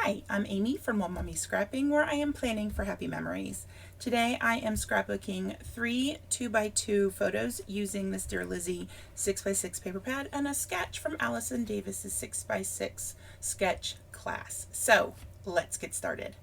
Hi, I'm Amy from One Mommy Scrapping, where I am planning for happy memories. Today I am scrapbooking 3 2x2 photos using this Dear Lizzie 6x6 paper pad and a sketch from Allison Davis's 6x6 sketch class. So let's get started.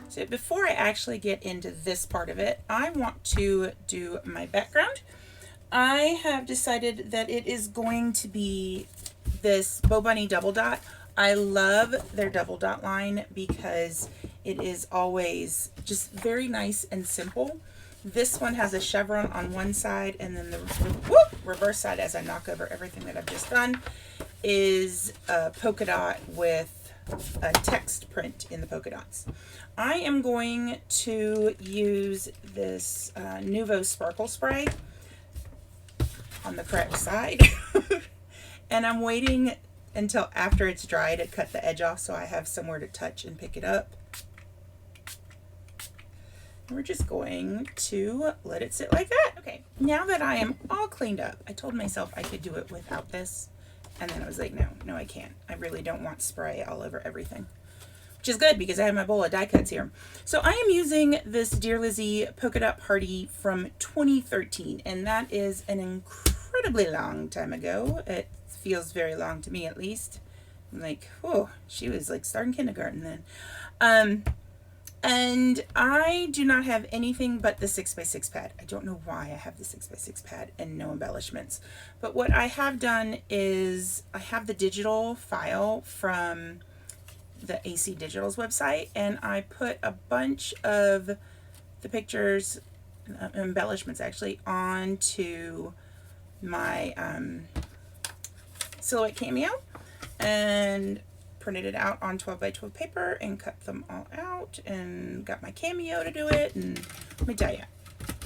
So before I actually get into this part of it, I want to do my background. I have decided that it is going to be this Bo Bunny double dot. I love their double dot line because it is always just very nice and simple. This one has a chevron on one side, and then the reverse side, as I knock over everything that I've just done, is a polka dot with a text print in the polka dots. I am going to use this Nuvo Sparkle Spray on the correct side. And I'm waiting until after it's dry to cut the edge off so I have somewhere to touch and pick it up. And we're just going to let it sit like that. Okay, now that I am all cleaned up, I told myself I could do it without this. And then I was like, no, I can't. I really don't want spray all over everything. Which is good because I have my bowl of die cuts here. So I am using this Dear Lizzie Polka Dot Party from 2013. And that is an incredibly long time ago. It feels very long to me, at least. I'm like, whoa, she was like starting kindergarten then. And I do not have anything but the 6x6 pad. I don't know why I have the 6x6 pad and no embellishments. But what I have done is I have the digital file from the AC Digital's website, and I put a bunch of the pictures, embellishments actually, onto my Silhouette Cameo and printed it out on 12x12 paper and cut them all out and got my Cameo to do it. And let me tell you,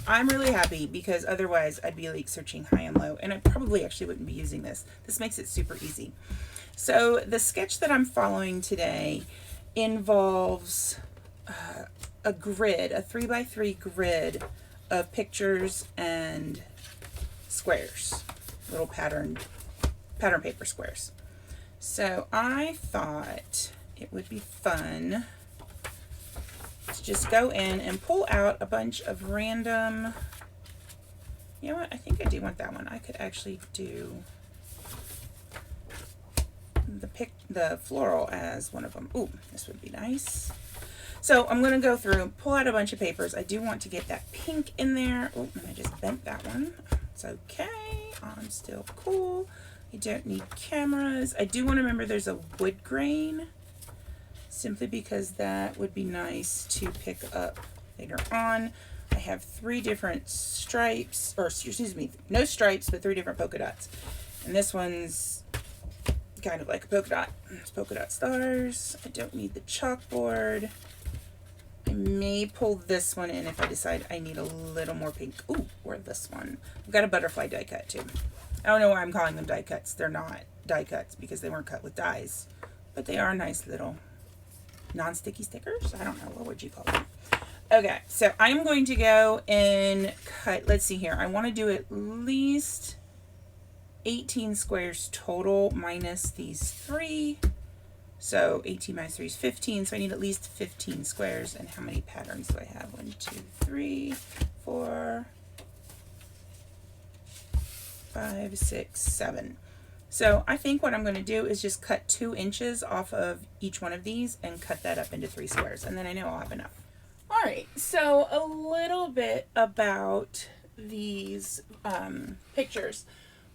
I'm really happy because otherwise I'd be like searching high and low, and I probably actually wouldn't be using this. This makes it super easy. So the sketch that I'm following today involves a grid, a 3x3 grid of pictures and squares, little pattern paper squares. So I thought it would be fun to just go in and pull out a bunch of random, you know what, I think I do want that one. I could actually do the floral as one of them. Ooh, this would be nice. So I'm going to go through, pull out a bunch of papers. I do want to get that pink in there. Oh, and I just bent that one. It's okay. I'm still cool. You don't need cameras. I do want to remember there's a wood grain, simply because that would be nice to pick up later on. I have 3 different stripes, or excuse me, no stripes, but 3 different polka dots. And this one's kind of like a polka dot. It's polka dot stars. I don't need the chalkboard. I may pull this one in if I decide I need a little more pink. Ooh, or this one. I've got a butterfly die cut too. I don't know why I'm calling them die cuts. They're not die cuts because they weren't cut with dies, but they are nice little non-sticky stickers. I don't know, what would you call them? Okay, so I'm going to go and cut, let's see here. I want to do at least 18 squares total minus these 3. So 18 minus 3 is 15. So I need at least 15 squares. And how many patterns do I have? 1, 2, 3, 4, 5, 6, 7. So I think what I'm going to do is just cut 2 inches off of each one of these and cut that up into 3 squares. And then I know I'll have enough. All right, so a little bit about these pictures.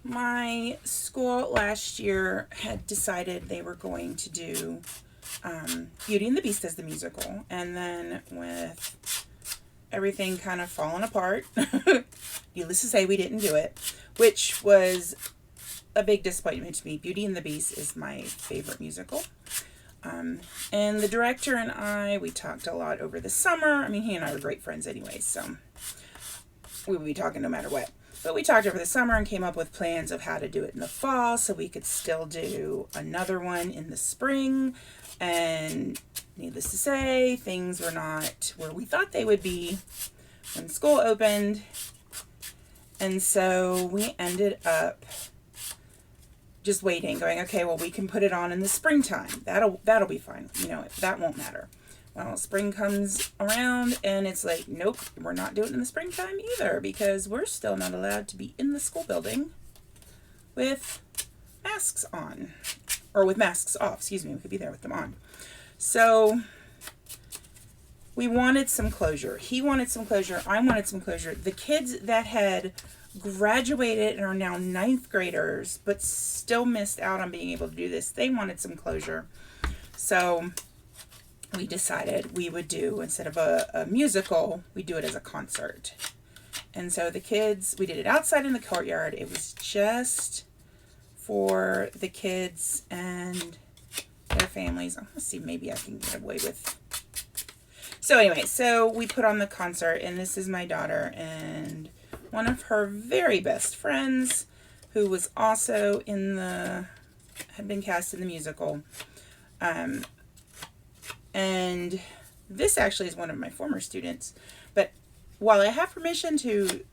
My school last year had decided they were going to do Beauty and the Beast as the musical. And then with everything kind of falling apart, needless to say, we didn't do it, which was a big disappointment to me. Beauty and the Beast is my favorite musical. And the director and I, we talked a lot over the summer. I mean, he and I were great friends anyway, so we would be talking no matter what. But we talked over the summer and came up with plans of how to do it in the fall so we could still do another one in the spring. And needless to say, things were not where we thought they would be when school opened. And so we ended up just waiting, going, okay, well, we can put it on in the springtime. That'll be fine. You know, that won't matter. Well, spring comes around and it's like, nope, we're not doing it in the springtime either, because we're still not allowed to be in the school building with masks on, or with masks off, excuse me. We could be there with them on. So we wanted some closure. He wanted some closure. I wanted some closure. The kids that had graduated and are now 9th graders, but still missed out on being able to do this, they wanted some closure. So we decided we would do, instead of a musical, we do it as a concert. And so the kids, we did it outside in the courtyard. It was just for the kids and their families. Let's see, maybe I can get away with. So anyway, so we put on the concert, and this is my daughter and one of her very best friends, who was also had been cast in the musical. And this actually is one of my former students. But while I have permission to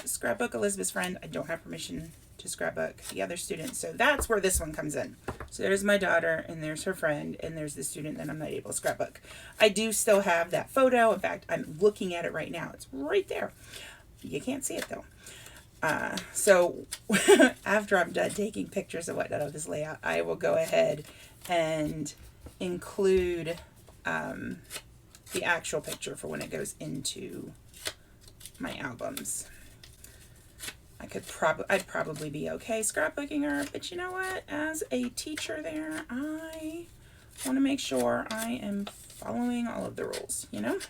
scrapbook Elizabeth's friend, I don't have permission to scrapbook the other student. So that's where this one comes in. So there's my daughter, and there's her friend, and there's the student that I'm not able to scrapbook. I do still have that photo. In fact, I'm looking at it right now. It's right there. You can't see it though. So after I'm done taking pictures and whatnot of this layout, I will go ahead and include the actual picture for when it goes into my albums. I'd probably be okay scrapbooking her, but you know what? As a teacher there, I want to make sure I am following all of the rules, you know?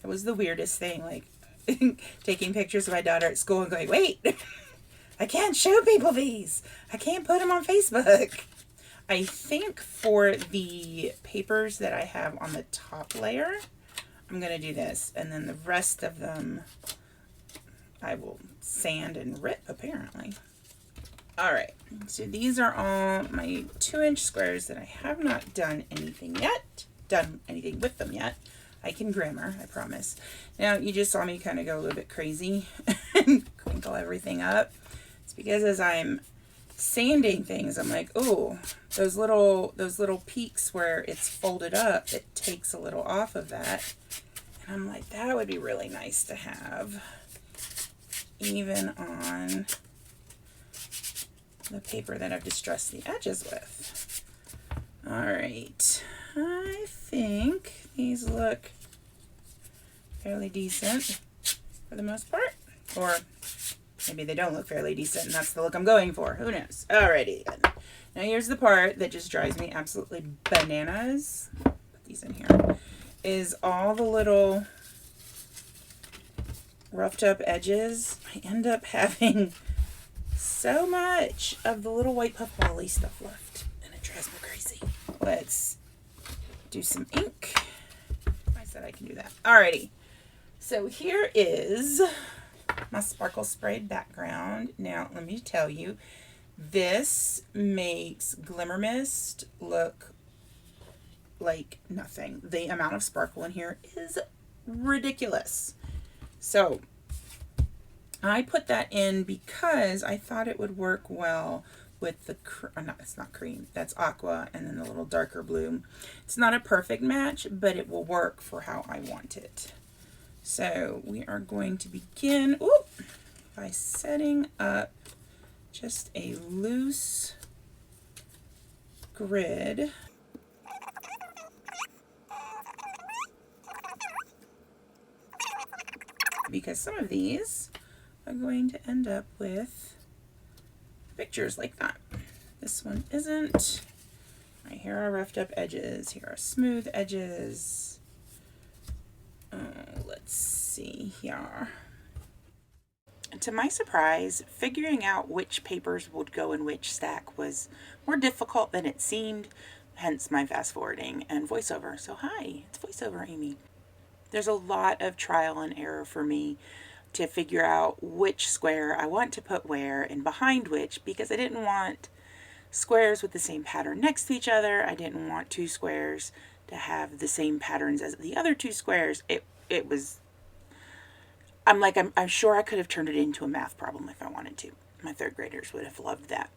It was the weirdest thing, like taking pictures of my daughter at school and going, wait, I can't show people these. I can't put them on Facebook. I think for the papers that I have on the top layer, I'm going to do this, and then the rest of them I will sand and rip, apparently. All right, so these are all my 2-inch squares that I have not done anything with them yet. I can grimmer, I promise. Now, you just saw me kind of go a little bit crazy and crinkle everything up. It's because as I'm sanding things, I'm like, oh, those little peaks where it's folded up, it takes a little off of that. And I'm like, that would be really nice to have even on the paper that I've distressed the edges with. All right, I think these look fairly decent for the most part, or maybe they don't look fairly decent and that's the look I'm going for. Who knows? Alrighty then. Now here's the part that just drives me absolutely bananas. Put these in here. Is all the little roughed up edges. I end up having so much of the little white puff volley stuff left, and it drives me crazy. Let's do some ink. I said I can do that. Alrighty. So here is my sparkle sprayed background. Now let me tell you, this makes Glimmer Mist look like nothing. The amount of sparkle in here is ridiculous. So I put that in because I thought it would work well with the, no, it's not cream, that's aqua, and then the little darker blue. It's not a perfect match, but it will work for how I want it. So we are going to begin by setting up just a loose grid. Because some of these are going to end up with pictures like that. This one isn't. Right, here are roughed up edges. Here are smooth edges. Let's see here. To my surprise, figuring out which papers would go in which stack was more difficult than it seemed, hence my fast forwarding and voiceover. So hi, it's voiceover Amy. There's a lot of trial and error for me to figure out which square I want to put where and behind which, because I didn't want squares with the same pattern next to each other. I didn't want two squares to have the same patterns as the other two squares. I'm sure I could have turned it into a math problem if I wanted to. My third graders would have loved that.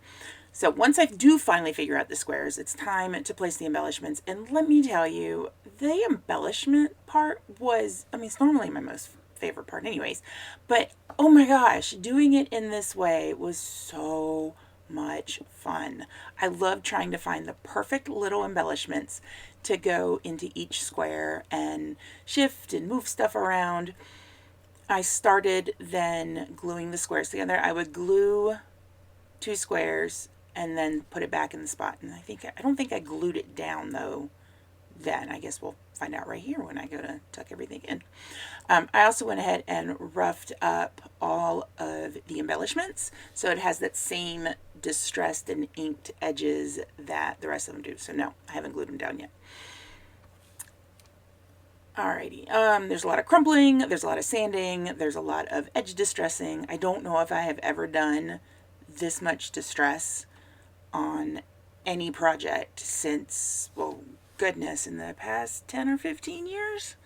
So once I do finally figure out the squares, it's time to place the embellishments. And let me tell you, the embellishment part was, I mean, it's normally my most favorite part anyways, but oh my gosh, doing it in this way was so much fun. I love trying to find the perfect little embellishments to go into each square and shift and move stuff around. I started then gluing the squares together. I would glue 2 squares and then put it back in the spot. And I don't think I glued it down though then. I guess we'll find out right here when I go to tuck everything in. I also went ahead and roughed up all of the embellishments so it has that same distressed and inked edges that the rest of them do. So no, I haven't glued them down yet. Alrighty, there's a lot of crumpling, there's a lot of sanding, there's a lot of edge distressing. I don't know if I have ever done this much distress on any project since, well, goodness, in the past 10 or 15 years.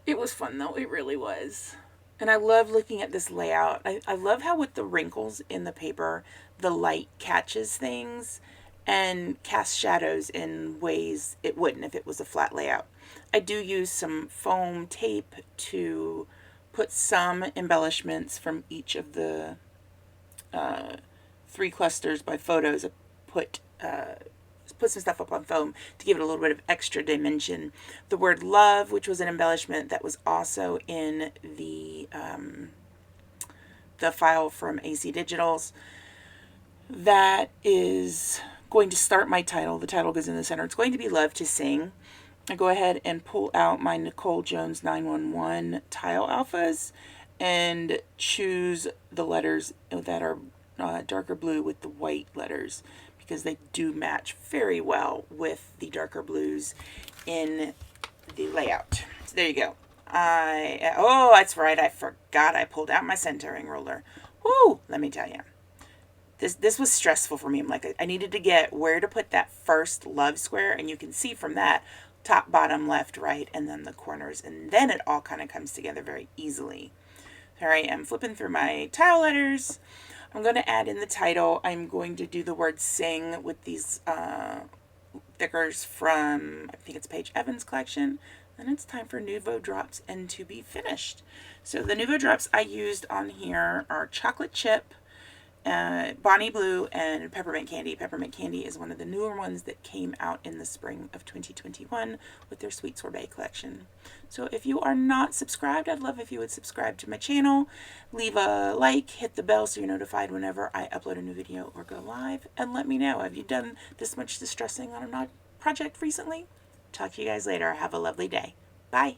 It was fun though, it really was. And I love looking at this layout. I love how with the wrinkles in the paper, the light catches things and casts shadows in ways it wouldn't if it was a flat layout. I do use some foam tape to put some embellishments from each of the 3 clusters by photos. I put some stuff up on foam to give it a little bit of extra dimension. The word love, which was an embellishment that was also in the file from AC Digitals, that is going to start my title. The title goes in the center. It's going to be Love to Sing. I go ahead and pull out my Nicole Jones 911 tile alphas and choose the letters that are darker blue with the white letters, because they do match very well with the darker blues in the layout. So there you go. Oh, that's right. I forgot I pulled out my centering ruler. Whoo, let me tell you. This was stressful for me. I'm like, I needed to get where to put that first love square, and you can see from that, top, bottom, left, right, and then the corners, and then it all kind of comes together very easily. Here I am flipping through my tile letters. I'm going to add in the title. I'm going to do the word sing with these thickers from, I think it's Paige Evans' collection. Then it's time for Nouveau Drops and to be finished. So the Nouveau Drops I used on here are chocolate chip, Bonnie Blue, and Peppermint Candy. Peppermint Candy is one of the newer ones that came out in the spring of 2021 with their Sweet Sorbet collection. So if you are not subscribed, I'd love if you would subscribe to my channel, leave a like, hit the bell so you're notified whenever I upload a new video or go live, and let me know, have you done this much distressing on a project recently? Talk to you guys later. Have a lovely day. Bye.